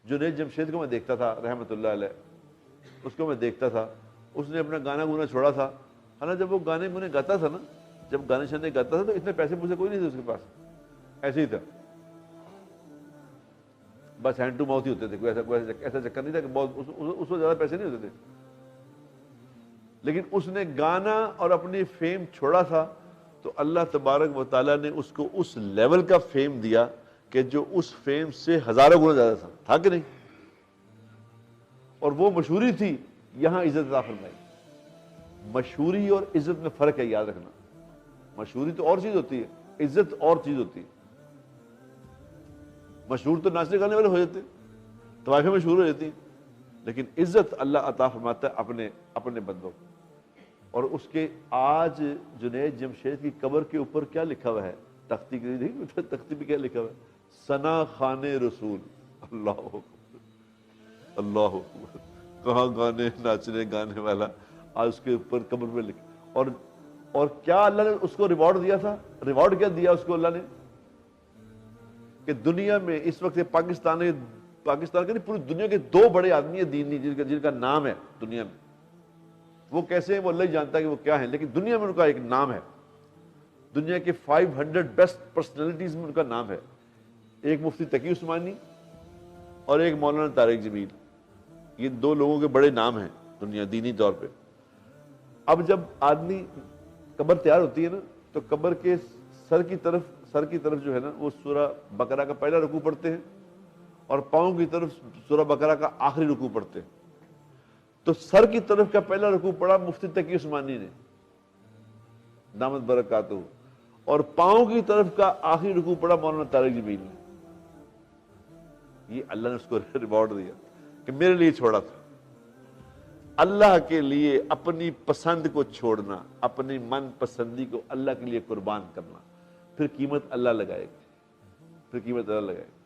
جنید جمشید کو میں دیکھتا تھا رحمۃ اللہ علیہ، اس کو میں دیکھتا تھا، اس نے اپنا گانا گونا چھوڑا تھا، حالانکہ جب وہ گانے گونے گاتا تھا نا، جب گانے شانے گاتا تھا تو اتنے پیسے پوسے کوئی نہیں تھے اس کے پاس، ایسے ہی تھا، بس ہینڈ ٹو ماؤتھ ہی ہوتے تھے، کوئی ایسا چکر نہیں تھا کہ بہت اس کو زیادہ پیسے نہیں ہوتے تھے، لیکن اس نے گانا اور اپنی فیم چھوڑا تھا تو اللہ تبارک و تعالیٰ نے اس کو اس لیول کا فیم دیا کہ جو اس فیم سے ہزاروں گنا زیادہ تھا کہ نہیں، اور وہ مشہوری تھی، یہاں عزت عطا فرمائی۔ مشہوری اور عزت میں فرق ہے، یاد رکھنا، مشہوری تو اور چیز ہوتی ہے، عزت اور چیز ہوتی ہے۔ مشہور تو ناچنے گانے والے ہو جاتے ہیں، طوائفیں مشہور ہو جاتی ہیں، لیکن عزت اللہ عطا فرماتا ہے اپنے بندوں کو۔ اور اس کے آج جنید جمشید کی قبر کے اوپر کیا لکھا ہوا ہے، تختی کی نہیں، تختی پہ کیا لکھا ہوا ہے، ثنا خان رسول، اللہ اکبر، اللہ اکبر، کہاں گانے ناچنے گانے والا، آج اس کے اوپر قبر پہ لکھا۔ اور کیا اللہ نے اس کو ریوارڈ دیا تھا، ریوارڈ کیا دیا اس کو اللہ نے، کہ دنیا میں اس وقت پاکستان کے نہیں، پوری دنیا کے دو بڑے آدمی ہیں دینی جن کا نام ہے دنیا میں، وہ کیسے ہیں وہ اللہ ہی جانتا ہے کہ وہ کیا ہیں، لیکن دنیا میں ان کا ایک نام ہے، دنیا کے 500 بیسٹ پرسنالٹیز میں ان کا نام ہے، ایک مفتی تقی عثمانی اور ایک مولانا طارق جمیل، یہ دو لوگوں کے بڑے نام ہیں دنیا دینی طور پہ۔ اب جب آدمی قبر تیار ہوتی ہے نا تو قبر کے سر کی طرف جو ہے نا وہ سورہ بقرہ کا پہلا رکوع پڑھتے ہیں، اور پاؤں کی طرف سورہ بقرہ کا آخری رکوع پڑھتے ہیں۔ تو سر کی طرف کا پہلا رکوع پڑھا مفتی تقی عثمانی نے دامت برکاتہ، اور پاؤں کی طرف کا آخری رکوع پڑھا مولانا طارق جمیل نے۔ یہ اللہ نے اس کو ریوارڈ دیا کہ میرے لیے چھوڑا تھا۔ اللہ کے لیے اپنی پسند کو چھوڑنا، اپنی من پسندی کو اللہ کے لیے قربان کرنا، پھر قیمت اللہ لگائے گا، پھر قیمت اللہ لگائے گا۔